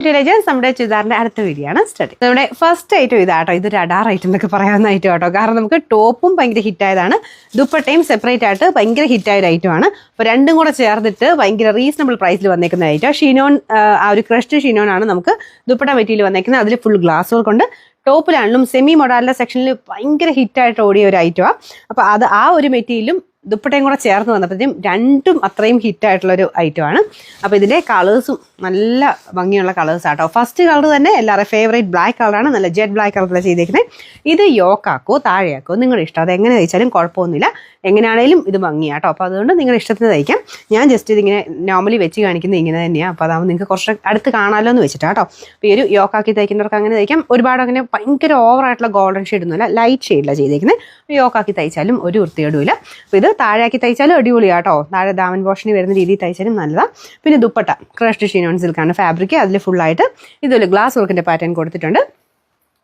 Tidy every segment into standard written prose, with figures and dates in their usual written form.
നമ്മുടെ ചുരിദാറിന്റെ അടുത്ത വീഡിയോ ആണ് സ്റ്റഡി. നമ്മുടെ ഫസ്റ്റ് ഐറ്റം ഇതാട്ടോ. ഇതൊരു അഡാർ ഐറ്റം എന്നൊക്കെ പറയാവുന്ന ഐറ്റം കേട്ടോ. കാരണം നമുക്ക് ടോപ്പും ഭയങ്കര ഹിറ്റായതാണ്, ദുപ്പട്ടയും സെപ്പറേറ്റ് ആയിട്ട് ഭയങ്കര ഹിറ്റായ ഒരു ഐറ്റം ആണ്. അപ്പോൾ രണ്ടും കൂടെ ചേർത്തിട്ട് ഭയങ്കര റീസണബിൾ പ്രൈസിൽ വന്നേക്കുന്ന ഐറ്റം. ഷിനോൺ, ആ ഒരു ക്രഷ്ഡ് ഷിനോൺ ആണ് നമുക്ക് ദുപ്പട്ട മെറ്റീരിയൽ വന്നേക്കുന്നത്. അതിൽ ഫുൾ ഗ്ലാസ് വർക്ക് ഉണ്ട്. ടോപ്പിലാണെങ്കിലും സെമി മൊഡാലിന്റെ സെക്ഷനിൽ ഭയങ്കര ഹിറ്റായിട്ട് ഓടിയ ഒരു ഐറ്റമാണ്. അപ്പോൾ അത് ആ ഒരു മെറ്റീരിയലും ദുപ്പട്ടയും കൂടെ ചേർന്ന് വന്നപ്പോഴത്തേക്കും രണ്ടും അത്രയും ഹിറ്റായിട്ടുള്ളൊരു ഐറ്റമാണ്. അപ്പോൾ ഇതിൻ്റെ കളേഴ്സും നല്ല ഭംഗിയുള്ള കളേഴ്സ് ആട്ടോ. ഫസ്റ്റ് കളർ തന്നെ എല്ലാവരുടെ ഫേവറേറ്റ് ബ്ലാക്ക് കളറാണ്. നല്ല ജെറ്റ് ബ്ലാക്ക് കളറിലാണ് ചെയ്തേക്കുന്നത്. ഇത് യോക്കാക്കോ താഴെയാക്കോ നിങ്ങളുടെ ഇഷ്ടം, അത് എങ്ങനെ തയ്ച്ചാലും കുഴപ്പമൊന്നുമില്ല. എങ്ങനെയാണേലും ഇത് ഭംഗിയാട്ടോ. അപ്പോൾ അതുകൊണ്ട് നിങ്ങളുടെ ഇഷ്ടത്തിന് തയ്ക്കാം. ഞാൻ ജസ്റ്റ് ഇതിങ്ങനെ നോർമലി വെച്ച് കാണിക്കുന്നത് ഇങ്ങനെ തന്നെയാണ്. അപ്പോൾ അതാവുമ്പോൾ നിങ്ങൾക്ക് കുറച്ച് അടുത്ത് കാണാമല്ലോ എന്ന് വെച്ചിട്ടാട്ടോ. അപ്പോൾ ഈ ഒരു യോക്കാക്കി തയ്ക്കുന്നവർക്ക് അങ്ങനെ തയ്ക്കാം. ഒരുപാട് അങ്ങനെ ഭയങ്കര ഓവറായിട്ടുള്ള ഗോൾഡൻ ഷെയ്ഡൊന്നുമില്ല, ലൈറ്റ് ഷെയ്ഡിലാണ് ചെയ്തേക്കുന്നത്. യോക്കാക്കി തയ്ച്ചാലും ഒരു വൃത്തികേടുമില്ല. അപ്പോൾ ഇത് താഴെയാക്കി തയ്ച്ചാലും അടിപൊളിയാട്ടോ. താഴെ ദാമൻ പോർഷനിൽ വരുന്ന രീതിയിൽ തയ്ച്ചാലും നല്ലതാണ്. പിന്നെ ദുപ്പട്ട ക്രഷ്ഡ് ഷിനോൺ സിൽക്കാണ് ഫാബ്രിക്. അതിൽ ഫുള്ളായിട്ട് ഇതൊരു ഗ്ലാസ് വർക്കിൻ്റെ പാറ്റേൺ കൊടുത്തിട്ടുണ്ട്.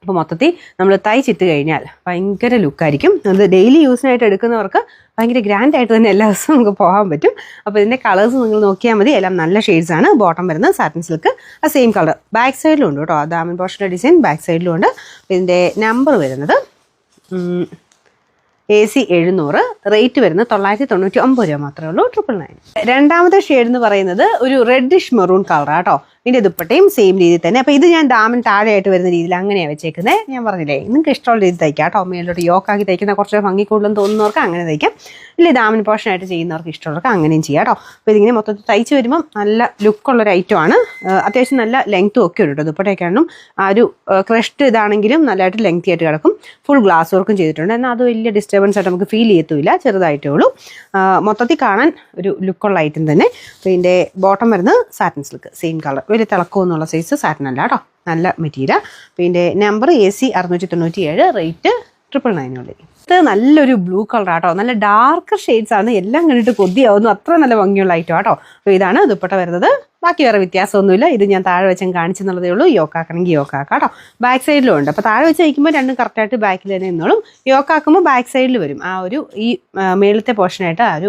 അപ്പോൾ മൊത്തത്തിൽ നമ്മൾ തയ്ച്ചിട്ട് കഴിഞ്ഞാൽ ഭയങ്കര ലുക്കായിരിക്കും. അത് ഡെയിലി യൂസിനായിട്ട് എടുക്കുന്നവർക്ക് ഭയങ്കര ഗ്രാൻഡായിട്ട് തന്നെ എല്ലാ ദിവസവും നമുക്ക് പോകാൻ പറ്റും. അപ്പോൾ ഇതിൻ്റെ കളേഴ്സ് നിങ്ങൾ നോക്കിയാൽ മതി. എല്ലാം നല്ല ഷെയ്ഡ്സാണ്. ബോട്ടം വരുന്നത് സാറ്റിൻ സിൽക്ക്, ആ സെയിം കളർ ബാക്ക് സൈഡിലും ഉണ്ട് കേട്ടോ. ദാമൻ പോർഷൻ്റെ ഡിസൈൻ ബാക്ക് സൈഡിലും ഉണ്ട്. ഇതിൻ്റെ നമ്പർ വരുന്നത് AC 700, റേറ്റ് വരുന്നത് 999 രൂപ മാത്രമേ ഉള്ളൂ. 999. രണ്ടാമത്തെ ഷെയ്ഡ് എന്ന് പറയുന്നത് ഒരു റെഡിഷ് മെറൂൺ കളറാണ് കേട്ടോ. ഇതിൻ്റെ ദുപ്പട്ടയും സെയിം രീതിയിൽ തന്നെ. അപ്പോൾ ഇത് ഞാൻ ദാമൻ താഴെയായിട്ട് വരുന്ന രീതിയിൽ അങ്ങനെയാണ് വെച്ചേക്കുന്നത്. ഞാൻ പറഞ്ഞില്ലേ, നിങ്ങൾക്ക് ഇഷ്ടമുള്ള രീതി തയ്ക്കാം കേട്ടോ. മേലോട്ട് യോക്കാക്കി തയ്ക്കുന്ന കുറച്ച് ഭംഗി കൂടുതലെന്ന് തോന്നുന്നവർക്ക് അങ്ങനെ തയ്ക്കാം. ഇല്ല ദാമൻ പോർഷനായിട്ട് ചെയ്യുന്നവർക്ക് ഇഷ്ടമുള്ളവർക്ക് അങ്ങനെയും ചെയ്യാം കേട്ടോ. അപ്പോൾ ഇതിങ്ങനെ മൊത്തത്തിൽ തയ്ച്ച് വരുമ്പം നല്ല ലുക്കുള്ളൊരു ഐറ്റമാണ്. അത്യാവശ്യം നല്ല ലെങ്ത്തും ഒക്കെ ഉണ്ട് കേട്ടോ. ദുപ്പട്ടയൊക്കെയാണെങ്കിലും ആ ഒരു ക്രഷ്ഡ് ഇതാണെങ്കിലും നല്ലതായിട്ട് ലെങ്തി ആയിട്ട് കിടക്കും. ഫുൾ ഗ്ലാസ് വർക്കും ചെയ്തിട്ടുണ്ട്. എന്നാൽ അത് വലിയ ഡിസ്റ്റർബൻസ് ആയിട്ട് നമുക്ക് ഫീൽ ചെയ്യത്തുമില്ല, ചെറുതായിട്ടേ ഉള്ളൂ. മൊത്തത്തിൽ കാണാൻ ഒരു ലുക്കുള്ള ഐറ്റം തന്നെ. അപ്പോൾ ഇതിൻ്റെ ബോട്ടം വരുന്നത് സാറ്റിൻ സിൽക്ക്, സെയിം കളർ, വലിയ തിളക്കമെന്നുള്ള സൈസ് സാറ്റിൻ അല്ല കേട്ടോ, നല്ല മെറ്റീരിയൽ. പിന്നെ നമ്പർ AC 697, റേറ്റ് 999 ഉള്ളൂ. ഇത് നല്ലൊരു ബ്ലൂ കളർ ആട്ടോ. നല്ല ഡാർക്ക് ഷെയ്ഡ്സ് ആണ്. എല്ലാം കണ്ടിട്ട് കൊതിയാവുന്നു, അത്ര നല്ല ഭംഗിയുള്ള ഐറ്റം ആട്ടോ. അപ്പോൾ ഇതാണ് ദുപ്പട്ട വരുന്നത്. ബാക്കി വേറെ വ്യത്യാസമൊന്നുമില്ല. ഇത് ഞാൻ താഴെ വെച്ചും കാണിച്ചെന്നുള്ളതേ ഉള്ളൂ. യോക്കാക്കണമെങ്കിൽ യോക്കാക്കാം കേട്ടോ. ബാക്ക് സൈഡിലും ഉണ്ട്. അപ്പോൾ താഴെ വെച്ച് വയ്ക്കുമ്പോൾ രണ്ടും കറക്റ്റായിട്ട് ബാക്കിൽ തന്നെ നിന്നോളും. യോക്കാക്കുമ്പോൾ ബാക്ക് സൈഡിൽ വരും. ആ ഒരു ഈ മേളത്തെ പോർഷനായിട്ട് ആ ഒരു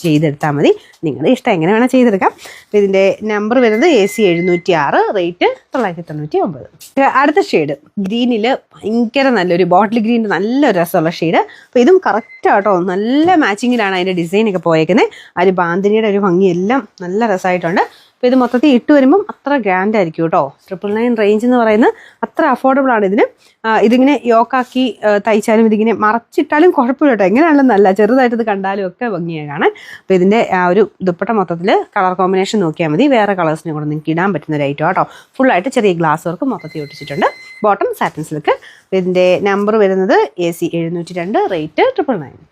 ചെയ്തെടുത്താൽ മതി. നിങ്ങളുടെ ഇഷ്ടം എങ്ങനെ വേണം ചെയ്തെടുക്കാം. അപ്പോൾ ഇതിൻ്റെ നമ്പർ വരുന്നത് AC 706, റേറ്റ് 999. അടുത്ത ഷെയ്ഡ് ഗ്രീനിൽ ഭയങ്കര നല്ലൊരു ബോട്ടിൽ ഗ്രീനിൻ്റെ നല്ലൊരു രസമുള്ള ഷെയ്ഡ്. അപ്പോൾ ഇതും കറക്റ്റ് ആട്ടോ. നല്ല മാച്ചിങ്ങിലാണ് അതിൻ്റെ ഡിസൈനൊക്കെ പോയേക്കുന്നത്. ആ ഒരു ബാന്തിനിയുടെ ഒരു ഭംഗിയെല്ലാം നല്ല രസമായിട്ടുണ്ട്. അപ്പോൾ ഇത് മൊത്തത്തിൽ ഇട്ട് വരുമ്പം അത്ര ഗ്രാൻഡ് ആയിരിക്കും കേട്ടോ. 999 റേഞ്ച് എന്ന് പറയുന്നത് അത്ര അഫോർഡബിൾ ആണ് ഇതിന്. ഇതിങ്ങനെ യോക്കാക്കി തയ്ച്ചാലും ഇതിങ്ങനെ മറച്ചിട്ടാലും കുഴപ്പമില്ല കേട്ടോ. എങ്ങനെയാണെങ്കിലും നല്ല ചെറുതായിട്ട് ഇത് കണ്ടാലും ഒക്കെ ഭംഗിയായി കാണാൻ. അപ്പോൾ ഇതിൻ്റെ ആ ഒരു ദുപ്പട്ട മൊത്തത്തിൽ കളർ കോമ്പിനേഷൻ നോക്കിയാൽ മതി. വേറെ കളേഴ്സിനെ കൂടെ നിങ്ങൾക്ക് ഇടാൻ പറ്റുന്ന ഒരു ഐറ്റം കേട്ടോ. ഫുള്ളായിട്ട് ചെറിയ ഗ്ലാസ് വർക്ക് മൊത്തത്തിൽ ഒട്ടിച്ചിട്ടുണ്ട്. Bottom satin silk. ഇതിൻ്റെ നമ്പർ വരുന്നത് AC 702, റേറ്റ് 999.